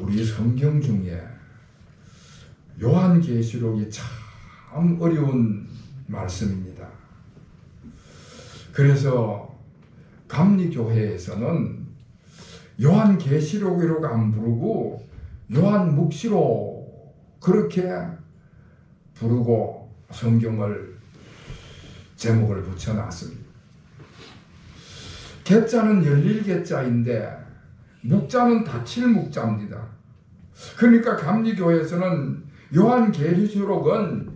우리 성경 중에 요한계시록이 참 어려운 말씀입니다. 그래서 감리교회에서는 요한계시록이라고 안 부르고 요한묵시록 그렇게 부르고 성경을 제목을 붙여놨습니다. 개자는 열릴 개자인데 묵자는 닫힐 묵자입니다. 그러니까 감리교회에서는 요한계시록은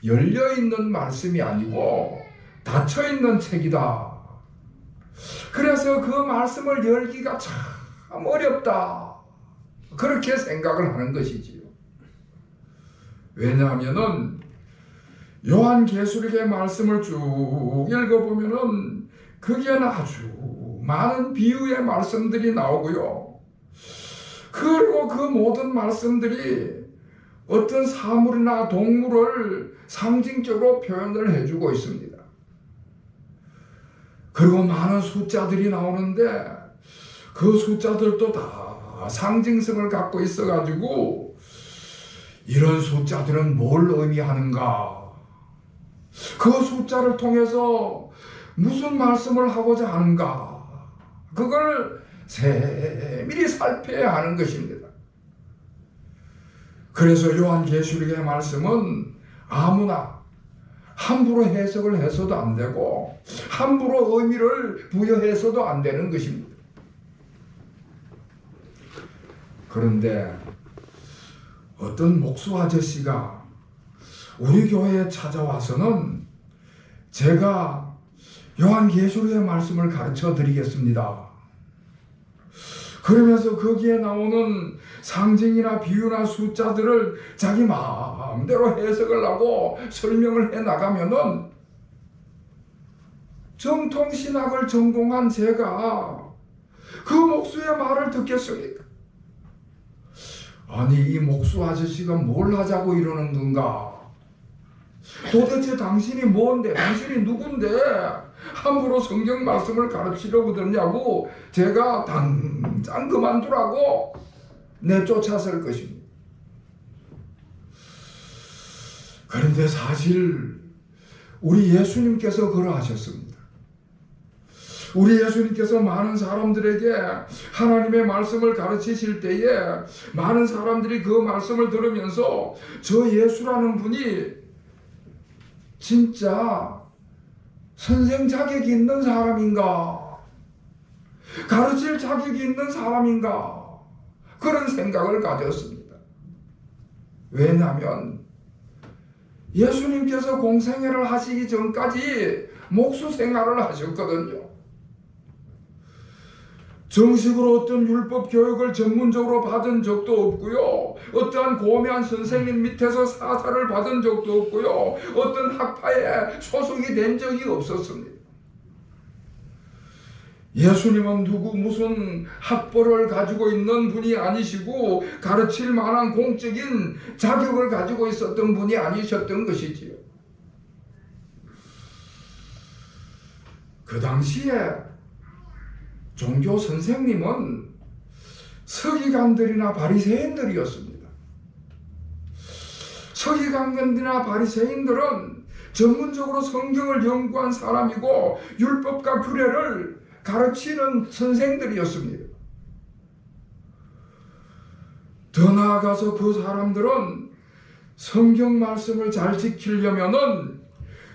열려있는 말씀이 아니고 닫혀있는 책이다. 그래서 그 말씀을 열기가 참 어렵다. 그렇게 생각을 하는 것이지요. 왜냐하면은 요한계시록의 말씀을 쭉 읽어보면은 거기에는 아주 많은 비유의 말씀들이 나오고요. 그리고 그 모든 말씀들이 어떤 사물이나 동물을 상징적으로 표현을 해주고 있습니다. 그리고 많은 숫자들이 나오는데 그 숫자들도 다 상징성을 갖고 있어가지고 이런 숫자들은 뭘 의미하는가? 그 숫자를 통해서 무슨 말씀을 하고자 하는가? 그걸 세밀히 살펴야 하는 것입니다. 그래서 요한계시록의 말씀은 아무나 함부로 해석을 해서도 안 되고 함부로 의미를 부여해서도 안 되는 것입니다. 그런데 어떤 목수 아저씨가 우리 교회에 찾아와서는 제가 요한계시록의 말씀을 가르쳐 드리겠습니다. 그러면서 거기에 나오는 상징이나 비유나 숫자들을 자기 마음대로 해석을 하고 설명을 해 나가면은 정통신학을 전공한 제가 그 목수의 말을 듣겠습니까? 아니 이 목수 아저씨가 뭘 하자고 이러는 건가? 도대체 당신이 뭔데? 당신이 누군데? 함부로 성경 말씀을 가르치려고 들냐고 제가 당장 그만두라고 내쫓았을 것입니다. 그런데 사실 우리 예수님께서 그러하셨습니다. 우리 예수님께서 많은 사람들에게 하나님의 말씀을 가르치실 때에 많은 사람들이 그 말씀을 들으면서 저 예수라는 분이 진짜 선생 자격이 있는 사람인가? 가르칠 자격이 있는 사람인가? 그런 생각을 가졌습니다. 왜냐하면 예수님께서 공생애를 하시기 전까지 목수 생활을 하셨거든요. 정식으로 어떤 율법 교육을 전문적으로 받은 적도 없고요. 어떠한 고매한 선생님 밑에서 사사를 받은 적도 없고요. 어떤 학파에 소속이 된 적이 없었습니다. 예수님은 누구 무슨 학벌을 가지고 있는 분이 아니시고 가르칠 만한 공적인 자격을 가지고 있었던 분이 아니셨던 것이지요. 그 당시에 종교 선생님은 서기관들이나 바리새인들이었습니다. 서기관들이나 바리새인들은 전문적으로 성경을 연구한 사람이고 율법과 규례를 가르치는 선생들이었습니다. 더 나아가서 그 사람들은 성경 말씀을 잘 지키려면은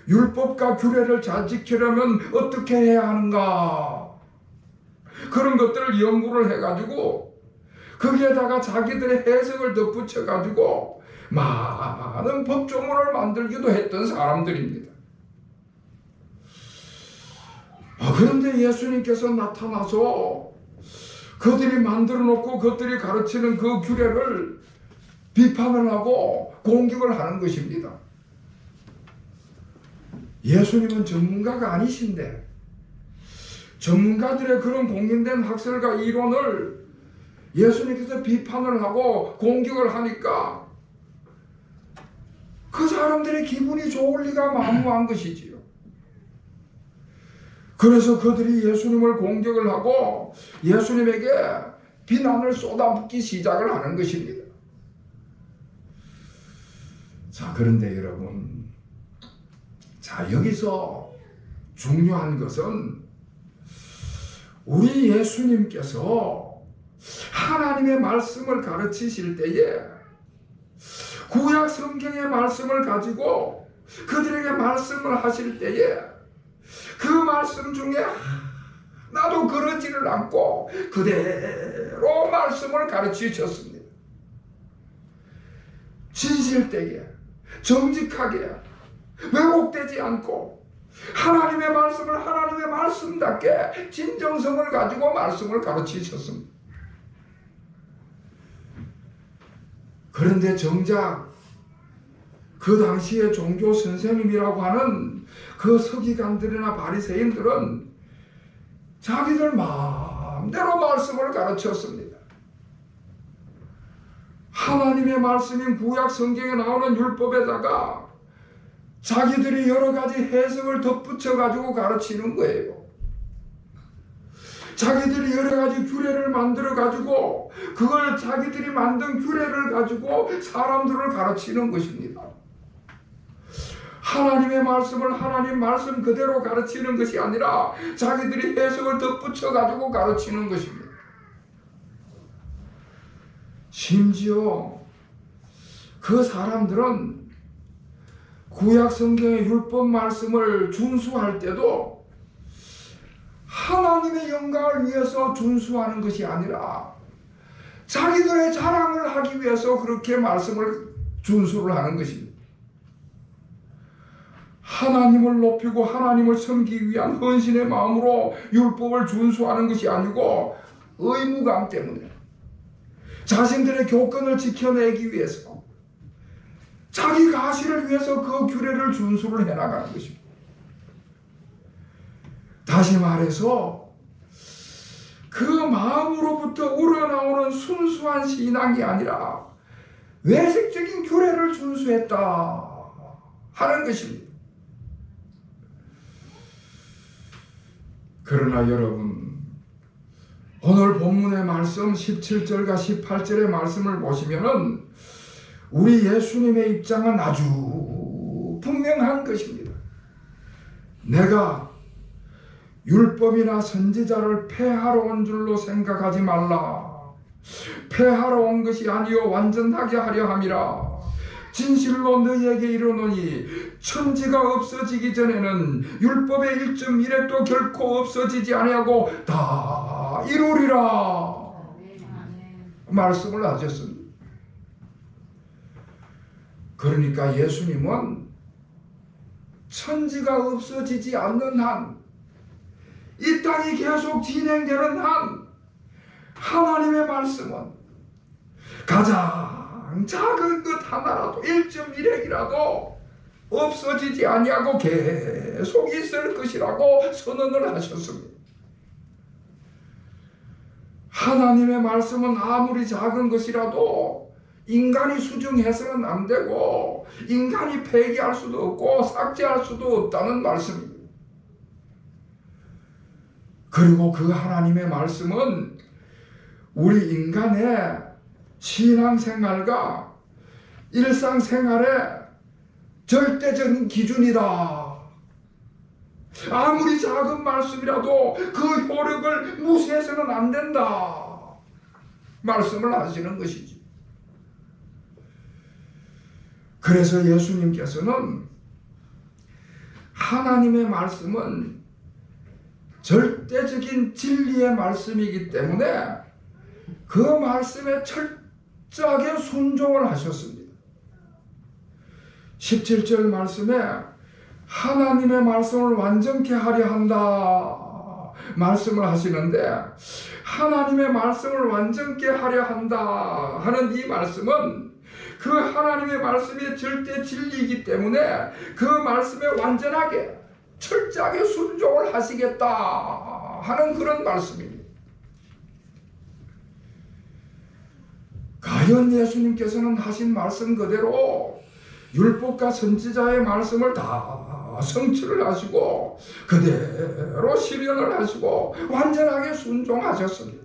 율법과 규례를 잘 지키려면 어떻게 해야 하는가? 그런 것들을 연구를 해가지고 거기에다가 자기들의 해석을 덧붙여가지고 많은 법조문을 만들기도 했던 사람들입니다. 그런데 예수님께서 나타나서 그들이 만들어 놓고 그들이 가르치는 그 규례를 비판을 하고 공격을 하는 것입니다. 예수님은 전문가가 아니신데 전문가들의 그런 공인된 학설과 이론을 예수님께서 비판을 하고 공격을 하니까 그 사람들의 기분이 좋을 리가 만무한 것이지요. 그래서 그들이 예수님을 공격을 하고 예수님에게 비난을 쏟아붓기 시작을 하는 것입니다. 자, 그런데 여러분, 자, 여기서 중요한 것은 우리 예수님께서 하나님의 말씀을 가르치실 때에 구약 성경의 말씀을 가지고 그들에게 말씀을 하실 때에 그 말씀 중에 하나도 그러지를 않고 그대로 말씀을 가르치셨습니다. 진실되게 정직하게 왜곡되지 않고 하나님의 말씀을 하나님의 말씀답게 진정성을 가지고 말씀을 가르치셨습니다. 그런데 정작 그 당시에 종교 선생님이라고 하는 그 서기관들이나 바리새인들은 자기들 마음대로 말씀을 가르쳤습니다. 하나님의 말씀인 구약 성경에 나오는 율법에다가 자기들이 여러 가지 해석을 덧붙여 가지고 가르치는 거예요. 자기들이 여러 가지 규례를 만들어 가지고 그걸 자기들이 만든 규례를 가지고 사람들을 가르치는 것입니다. 하나님의 말씀을 하나님 말씀 그대로 가르치는 것이 아니라 자기들이 해석을 덧붙여 가지고 가르치는 것입니다. 심지어 그 사람들은 구약 성경의 율법 말씀을 준수할 때도 하나님의 영광을 위해서 준수하는 것이 아니라 자기들의 자랑을 하기 위해서 그렇게 말씀을 준수를 하는 것입니다. 하나님을 높이고 하나님을 섬기기 위한 헌신의 마음으로 율법을 준수하는 것이 아니고 의무감 때문에 자신들의 교권을 지켜내기 위해서 자기 가시를 위해서 그 규례를 준수를 해나가는 것입니다. 다시 말해서 그 마음으로부터 우러나오는 순수한 신앙이 아니라 외색적인 규례를 준수했다 하는 것입니다. 그러나 여러분, 오늘 본문의 말씀 17절과 18절의 말씀을 보시면은 우리 예수님의 입장은 아주 분명한 것입니다. 내가 율법이나 선지자를 폐하러 온 줄로 생각하지 말라. 폐하러 온 것이 아니요 완전하게 하려 함이라. 진실로 너희에게 이르노니 천지가 없어지기 전에는 율법의 1.1획도 결코 없어지지 아니하고 다 이루리라. 말씀을 하셨습니다. 그러니까 예수님은 천지가 없어지지 않는 한, 이 땅이 계속 진행되는 한 하나님의 말씀은 가장 작은 것 하나라도 1.1획이라도 없어지지 아니하고 계속 있을 것이라고 선언을 하셨습니다. 하나님의 말씀은 아무리 작은 것이라도 인간이 수정해서는 안 되고 인간이 폐기할 수도 없고 삭제할 수도 없다는 말씀입니다. 그리고 그 하나님의 말씀은 우리 인간의 신앙생활과 일상생활의 절대적인 기준이다. 아무리 작은 말씀이라도 그 효력을 무시해서는 안 된다. 말씀을 하시는 것이지. 그래서 예수님께서는 하나님의 말씀은 절대적인 진리의 말씀이기 때문에 그 말씀에 철저하게 순종을 하셨습니다. 17절 말씀에 하나님의 말씀을 완전케 하려 한다 말씀을 하시는데, 하나님의 말씀을 완전케 하려 한다 하는 이 말씀은 그 하나님의 말씀이 절대 진리이기 때문에 그 말씀에 완전하게 철저하게 순종을 하시겠다 하는 그런 말씀입니다. 과연 예수님께서는 하신 말씀 그대로 율법과 선지자의 말씀을 다 성취를 하시고 그대로 실현을 하시고 완전하게 순종하셨습니다.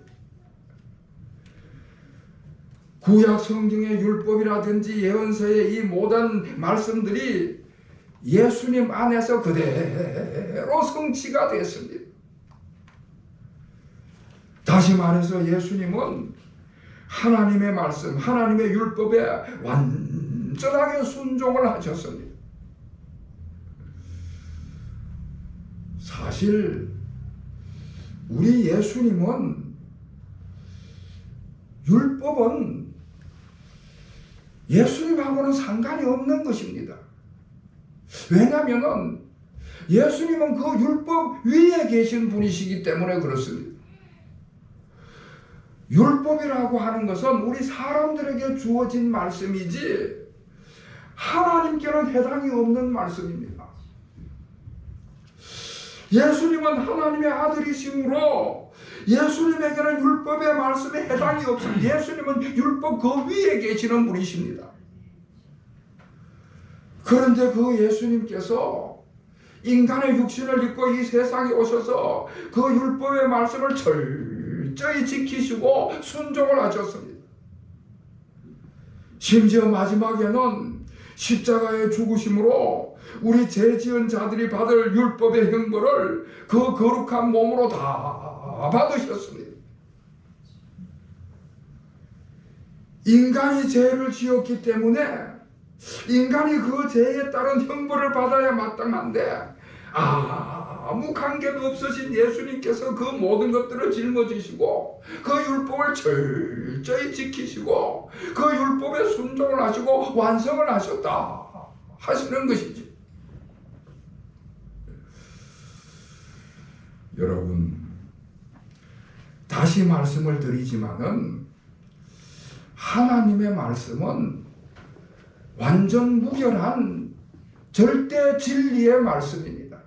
구약 성경의 율법이라든지 예언서의 이 모든 말씀들이 예수님 안에서 그대로 성취가 됐습니다. 다시 말해서 예수님은 하나님의 말씀, 하나님의 율법에 완전하게 순종을 하셨습니다. 사실 우리 예수님은 율법은 예수님하고는 상관이 없는 것입니다. 왜냐하면 예수님은 그 율법 위에 계신 분이시기 때문에 그렇습니다. 율법이라고 하는 것은 우리 사람들에게 주어진 말씀이지 하나님께는 해당이 없는 말씀입니다. 예수님은 하나님의 아들이시므로 예수님에게는 율법의 말씀에 해당이 없습니다. 예수님은 율법 그 위에 계시는 분이십니다. 그런데 그 예수님께서 인간의 육신을 입고 이 세상에 오셔서 그 율법의 말씀을 철저히 지키시고 순종을 하셨습니다. 심지어 마지막에는 십자가의 죽으심으로 우리 죄 지은 자들이 받을 율법의 형벌을 그 거룩한 몸으로 다 받으셨습니다. 인간이 죄를 지었기 때문에 인간이 그 죄에 따른 형벌을 받아야 마땅한데 아무 관계도 없으신 예수님께서 그 모든 것들을 짊어지시고 그 율법을 철저히 지키시고 그 율법에 순종을 하시고 완성을 하셨다 하시는 것이지. 여러분, 다시 말씀을 드리지만은 하나님의 말씀은 완전 무결한 절대 진리의 말씀입니다.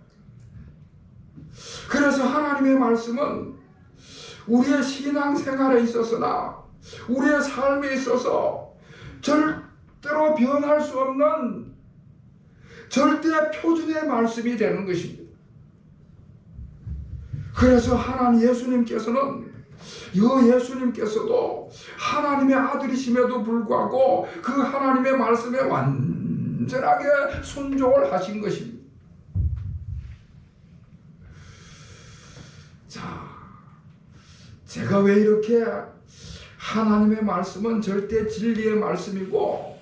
그래서 하나님의 말씀은 우리의 신앙생활에 있어서나 우리의 삶에 있어서 절대로 변할 수 없는 절대 표준의 말씀이 되는 것입니다. 그래서 하나님 예수님께서는 예수님께서도 하나님의 아들이심에도 불구하고 그 하나님의 말씀에 완전하게 순종을 하신 것입니다. 자, 제가 왜 이렇게 하나님의 말씀은 절대 진리의 말씀이고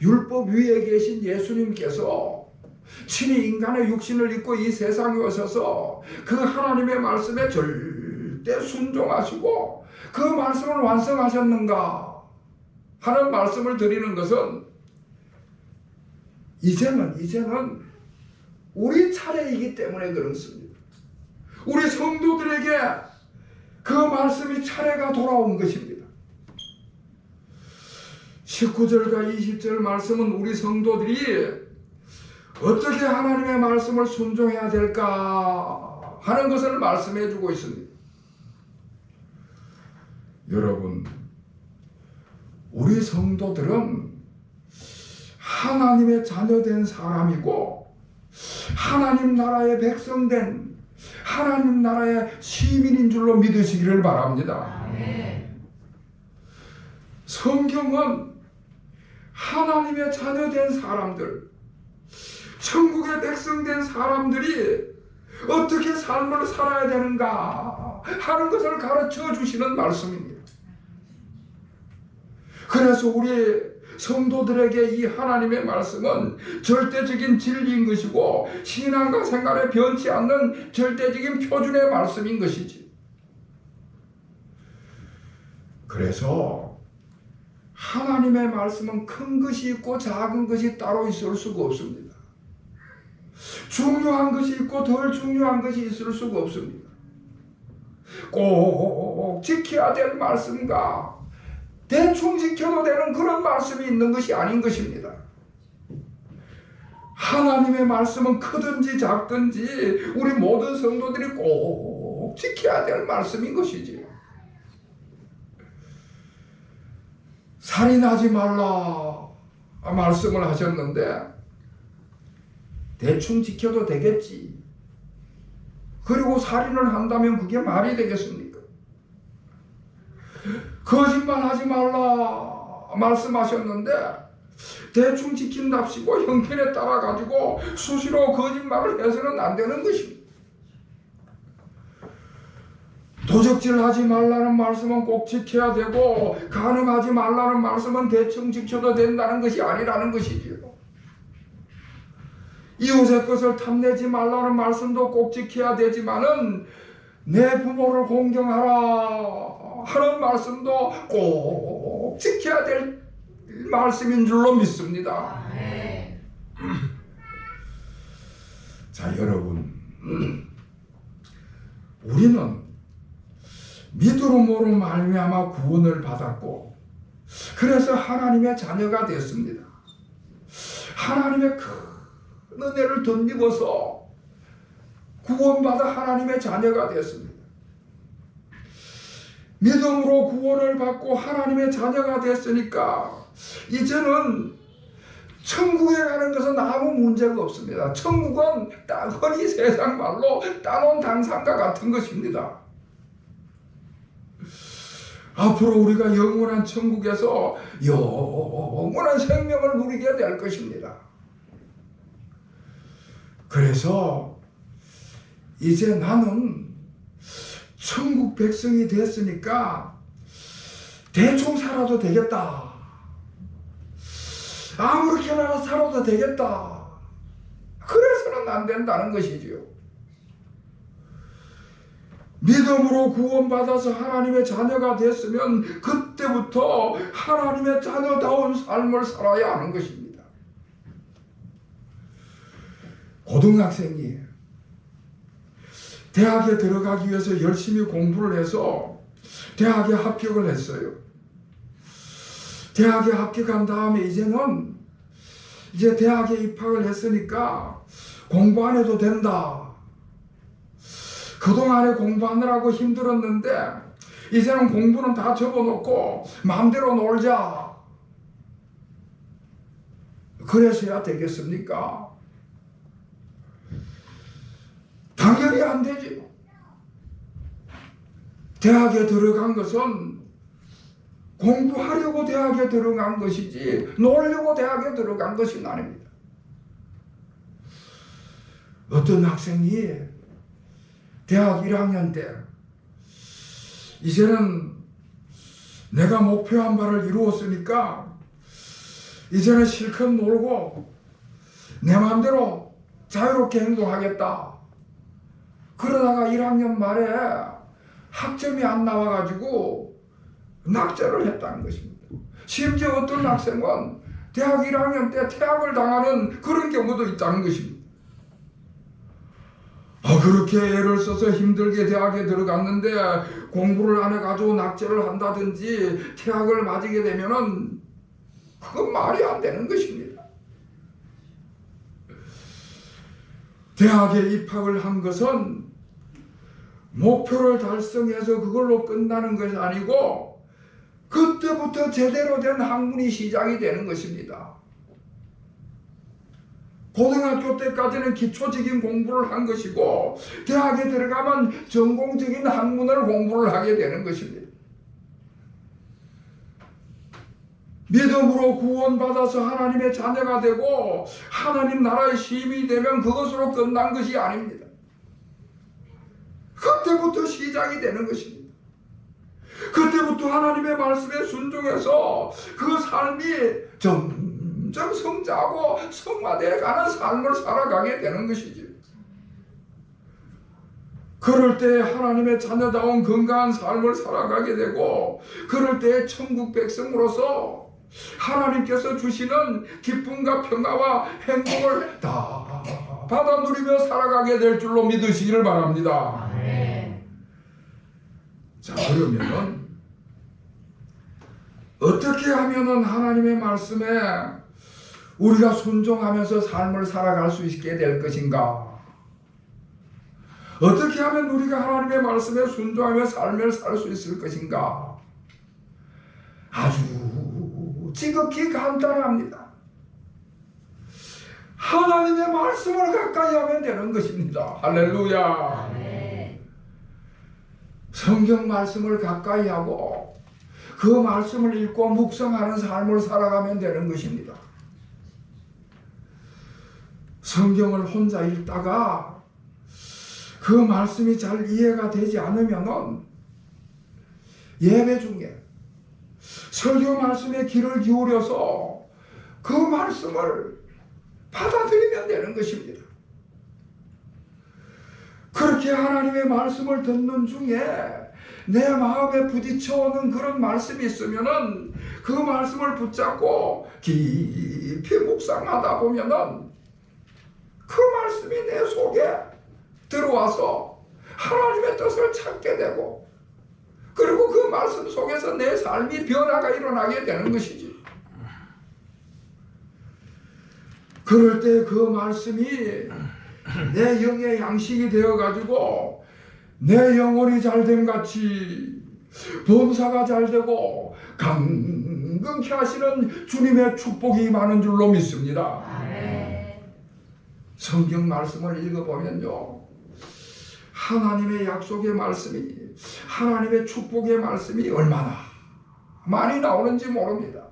율법 위에 계신 예수님께서 친히 인간의 육신을 입고 이 세상에 오셔서 그 하나님의 말씀에 절대 순종하시고 그 말씀을 완성하셨는가 하는 말씀을 드리는 것은 이제는 우리 차례이기 때문에 그렇습니다. 우리 성도들에게 그 말씀이 차례가 돌아온 것입니다. 19절과 20절 말씀은 우리 성도들이 어떻게 하나님의 말씀을 순종해야 될까 하는 것을 말씀해 주고 있습니다. 여러분, 우리 성도들은 하나님의 자녀된 사람이고 하나님 나라의 백성된 하나님 나라의 시민인 줄로 믿으시기를 바랍니다. 성경은 하나님의 자녀된 사람들, 천국의 백성된 사람들이 어떻게 삶을 살아야 되는가 하는 것을 가르쳐 주시는 말씀입니다. 그래서 우리 성도들에게 이 하나님의 말씀은 절대적인 진리인 것이고 신앙과 생활에 변치 않는 절대적인 표준의 말씀인 것이지. 그래서 하나님의 말씀은 큰 것이 있고 작은 것이 따로 있을 수가 없습니다. 중요한 것이 있고 덜 중요한 것이 있을 수가 없습니다. 꼭 지켜야 될 말씀과 대충 지켜도 되는 그런 말씀이 있는 것이 아닌 것입니다. 하나님의 말씀은 크든지 작든지 우리 모든 성도들이 꼭 지켜야 될 말씀인 것이지. 살인하지 말라 말씀을 하셨는데 대충 지켜도 되겠지. 그리고 살인을 한다면 그게 말이 되겠습니까? 거짓말하지 말라 말씀하셨는데 대충 지킨답시고 형편에 따라 가지고 수시로 거짓말을 해서는 안 되는 것입니다. 도적질하지 말라는 말씀은 꼭 지켜야 되고 간음하지 말라는 말씀은 대충 지켜도 된다는 것이 아니라는 것이지요. 이웃의 것을 탐내지 말라는 말씀도 꼭 지켜야 되지만은 내 부모를 공경하라 하는 말씀도 꼭 지켜야 될 말씀인 줄로 믿습니다. 자, 여러분, 우리는 믿음으로 말미암아 구원을 받았고 그래서 하나님의 자녀가 됐습니다. 하나님의 큰 은혜를 덧입어서 구원받아 하나님의 자녀가 됐습니다. 믿음으로 구원을 받고 하나님의 자녀가 됐으니까 이제는 천국에 가는 것은 아무 문제가 없습니다. 천국은 흔히 세상 말로 따놓은 당상과 같은 것입니다. 앞으로 우리가 영원한 천국에서 영원한 생명을 누리게 될 것입니다. 그래서 이제 나는 천국 백성이 됐으니까 대충 살아도 되겠다. 아무렇게나 살아도 되겠다. 그래서는 안 된다는 것이지요. 믿음으로 구원받아서 하나님의 자녀가 됐으면 그때부터 하나님의 자녀다운 삶을 살아야 하는 것입니다. 고등학생이 대학에 들어가기 위해서 열심히 공부를 해서 대학에 합격을 했어요. 대학에 합격한 다음에 이제 대학에 입학을 했으니까 공부 안 해도 된다. 그동안에 공부하느라고 힘들었는데 이제는 공부는 다 접어놓고 마음대로 놀자. 그래서야 되겠습니까? 당연히 안 되지. 대학에 들어간 것은 공부하려고 대학에 들어간 것이지 놀려고 대학에 들어간 것이 아닙니다. 어떤 학생이 대학 1학년 때 이제는 내가 목표한 바를 이루었으니까 이제는 실컷 놀고 내 마음대로 자유롭게 행동하겠다. 그러다가 1학년 말에 학점이 안 나와가지고 낙제를 했다는 것입니다. 심지어 어떤 학생은 대학 1학년 때 퇴학을 당하는 그런 경우도 있다는 것입니다. 그렇게 애를 써서 힘들게 대학에 들어갔는데 공부를 안 해가지고 낙제를 한다든지 퇴학을 맞게 되면은 그건 말이 안 되는 것입니다. 대학에 입학을 한 것은 목표를 달성해서 그걸로 끝나는 것이 아니고 그때부터 제대로 된 학문이 시작이 되는 것입니다. 고등학교 때까지는 기초적인 공부를 한 것이고 대학에 들어가면 전공적인 학문을 공부를 하게 되는 것입니다. 믿음으로 구원받아서 하나님의 자녀가 되고 하나님 나라의 시민이 되면 그것으로 끝난 것이 아닙니다. 그때부터 시작이 되는 것입니다. 그때부터 하나님의 말씀에 순종해서 그 삶이 점점 성장하고 성화되어 가는 삶을 살아가게 되는 것이지. 그럴 때 하나님의 자녀다운 건강한 삶을 살아가게 되고 그럴 때 천국 백성으로서 하나님께서 주시는 기쁨과 평화와 행복을 다 받아 누리며 살아가게 될 줄로 믿으시기를 바랍니다. 자, 그러면은 어떻게 하면은 하나님의 말씀에 우리가 순종하면서 삶을 살아갈 수 있게 될 것인가? 어떻게 하면 우리가 하나님의 말씀에 순종하며 삶을 살 수 있을 것인가? 아주 지극히 간단합니다. 하나님의 말씀을 가까이 하면 되는 것입니다. 할렐루야. 성경 말씀을 가까이 하고 그 말씀을 읽고 묵상하는 삶을 살아가면 되는 것입니다. 성경을 혼자 읽다가 그 말씀이 잘 이해가 되지 않으면은 예배 중에 설교 말씀에 귀를 기울여서 그 말씀을 받아들이면 되는 것입니다. 그렇게 하나님의 말씀을 듣는 중에 내 마음에 부딪혀오는 그런 말씀이 있으면은 그 말씀을 붙잡고 깊이 묵상하다 보면은 그 말씀이 내 속에 들어와서 하나님의 뜻을 찾게 되고, 그리고 그 말씀 속에서 내 삶이 변화가 일어나게 되는 것이지. 그럴 때 그 말씀이 내 영의 양식이 되어가지고 내 영혼이 잘됨 같이 범사가 잘되고 강건케 하시는 주님의 축복이 많은 줄로 믿습니다. 성경 말씀을 읽어보면요, 하나님의 약속의 말씀이, 하나님의 축복의 말씀이 얼마나 많이 나오는지 모릅니다.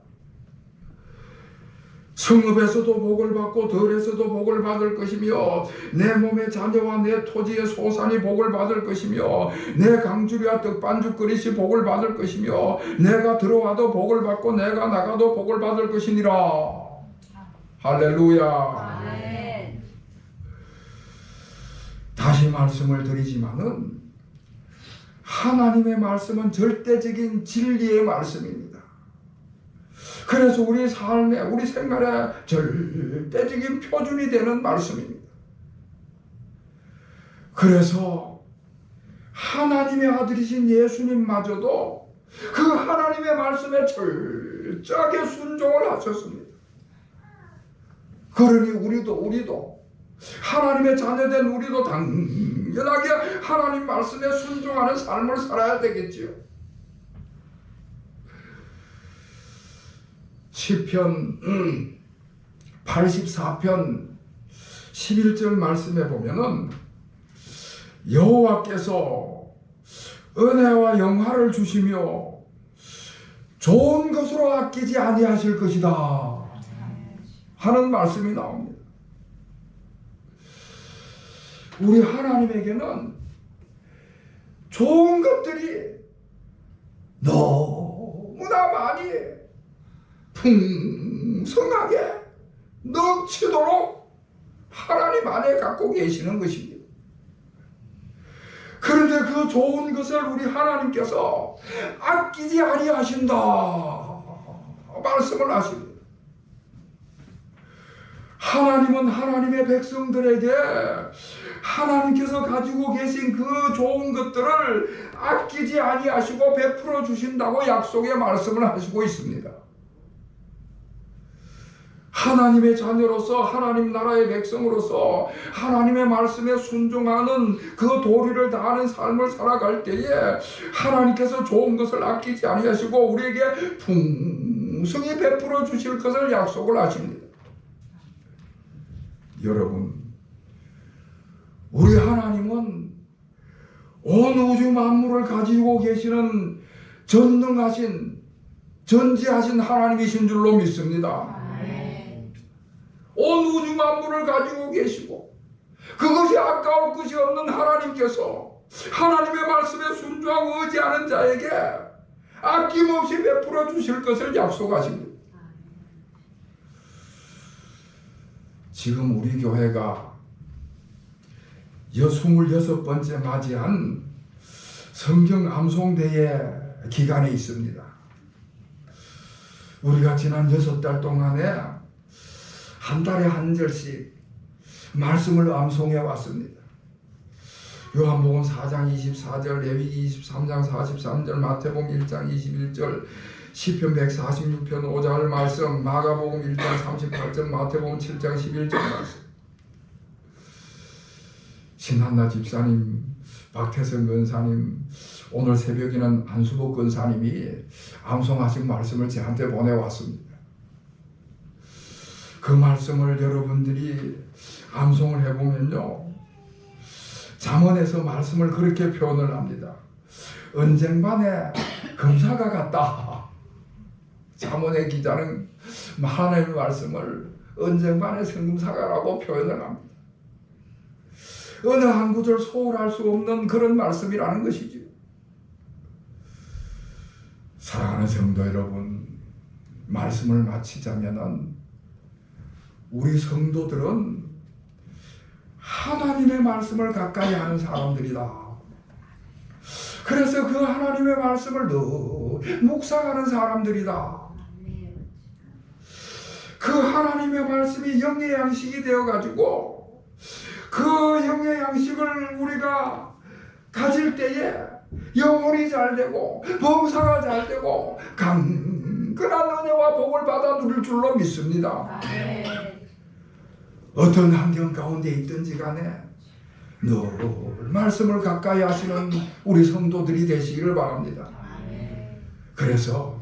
성읍에서도 복을 받고 들에서도 복을 받을 것이며, 내 몸의 자녀와 내 토지의 소산이 복을 받을 것이며, 내 강주리와 떡반죽 그릇이 복을 받을 것이며, 내가 들어와도 복을 받고 내가 나가도 복을 받을 것이니라. 할렐루야. 다시 말씀을 드리지만은 하나님의 말씀은 절대적인 진리의 말씀입니다. 그래서 우리 삶에, 우리 생활에 절대적인 표준이 되는 말씀입니다. 그래서 하나님의 아들이신 예수님마저도 그 하나님의 말씀에 철저하게 순종을 하셨습니다. 그러니 우리도 하나님의 자녀된 우리도 당연하게 하나님 말씀에 순종하는 삶을 살아야 되겠지요. 시편 84편 11절 말씀에 보면은 여호와께서 은혜와 영화를 주시며 좋은 것으로 아끼지 아니하실 것이다 하는 말씀이 나옵니다. 우리 하나님에게는 좋은 것들이 너무나 많이 풍성하게 넘치도록 하나님 안에 갖고 계시는 것입니다. 그런데 그 좋은 것을 우리 하나님께서 아끼지 아니하신다 말씀을 하십니다. 하나님은 하나님의 백성들에게 하나님께서 가지고 계신 그 좋은 것들을 아끼지 아니하시고 베풀어 주신다고 약속의 말씀을 하시고 있습니다. 하나님의 자녀로서, 하나님 나라의 백성으로서 하나님의 말씀에 순종하는 그 도리를 다하는 삶을 살아갈 때에 하나님께서 좋은 것을 아끼지 아니하시고 우리에게 풍성히 베풀어 주실 것을 약속을 하십니다. 여러분, 우리 하나님은 온 우주 만물을 가지고 계시는 전능하신, 전지하신 하나님이신 줄로 믿습니다. 온 우주 만물을 가지고 계시고 그것이 아까울 것이 없는 하나님께서 하나님의 말씀에 순종하고 의지하는 자에게 아낌없이 베풀어 주실 것을 약속하십니다. 지금 우리 교회가 26번째 맞이한 성경 암송대회 기간에 있습니다. 우리가 지난 6달 동안에 한 달에 한 절씩 말씀을 암송해 왔습니다. 요한복음 4장 24절, 레위기 23장 43절, 마태복음 1장 21절, 시편 146편 5절 말씀, 마가복음 1장 38절, 마태복음 7장 11절 말씀. 신한나 집사님, 박태성 권사님, 오늘 새벽에는 안수복 권사님이 암송하신 말씀을 저한테 보내왔습니다. 그 말씀을 여러분들이 암송을 해보면요, 잠언에서 말씀을 그렇게 표현을 합니다. 언쟁반에 검사가 같다. 잠언의 기자는 하나님의 말씀을 언쟁반의 성금사가라고 표현을 합니다. 어느 한 구절 소홀할 수 없는 그런 말씀이라는 것이죠. 사랑하는 성도 여러분, 말씀을 마치자면은 우리 성도들은 하나님의 말씀을 가까이 하는 사람들이다. 그래서 그 하나님의 말씀을 늘 묵상하는 사람들이다. 그 하나님의 말씀이 영의 양식이 되어가지고 그 영의 양식을 우리가 가질 때에 영혼이 잘되고 범사가 잘되고 강건한 은혜와 복을 받아 누릴 줄로 믿습니다. 어떤 환경 가운데 있든지 간에 늘 말씀을 가까이 하시는 우리 성도들이 되시기를 바랍니다. 그래서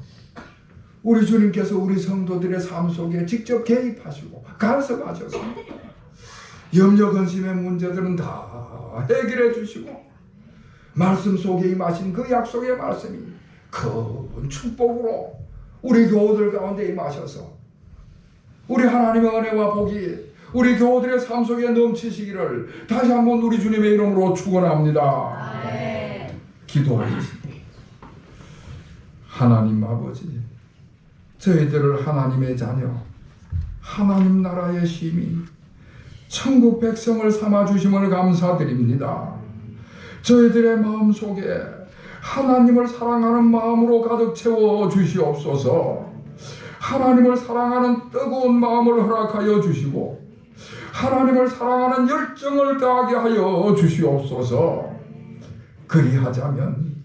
우리 주님께서 우리 성도들의 삶 속에 직접 개입하시고 간섭하셔서 염려 근심의 문제들은 다 해결해 주시고 말씀 속에 임하신 그 약속의 말씀이 큰 축복으로 우리 교우들 가운데 임하셔서 우리 하나님의 은혜와 복이 우리 교우들의 삶 속에 넘치시기를 다시 한번 우리 주님의 이름으로 축원합니다. 기도하겠습니다. 하나님 아버지, 저희들을 하나님의 자녀, 하나님 나라의 시민, 천국 백성을 삼아주심을 감사드립니다. 저희들의 마음속에 하나님을 사랑하는 마음으로 가득 채워 주시옵소서. 하나님을 사랑하는 뜨거운 마음을 허락하여 주시고 하나님을 사랑하는 열정을 더하게 하여 주시옵소서. 그리하자면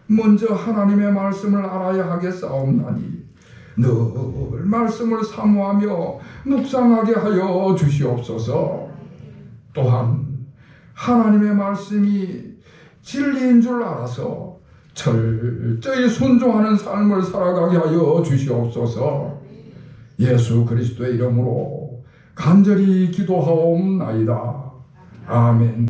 먼저 하나님의 말씀을 알아야 하겠사옵나니 늘 말씀을 사모하며 묵상하게 하여 주시옵소서. 또한 하나님의 말씀이 진리인 줄 알아서 철저히 순종하는 삶을 살아가게 하여 주시옵소서. 예수 그리스도의 이름으로 간절히 기도하옵나이다. 아멘.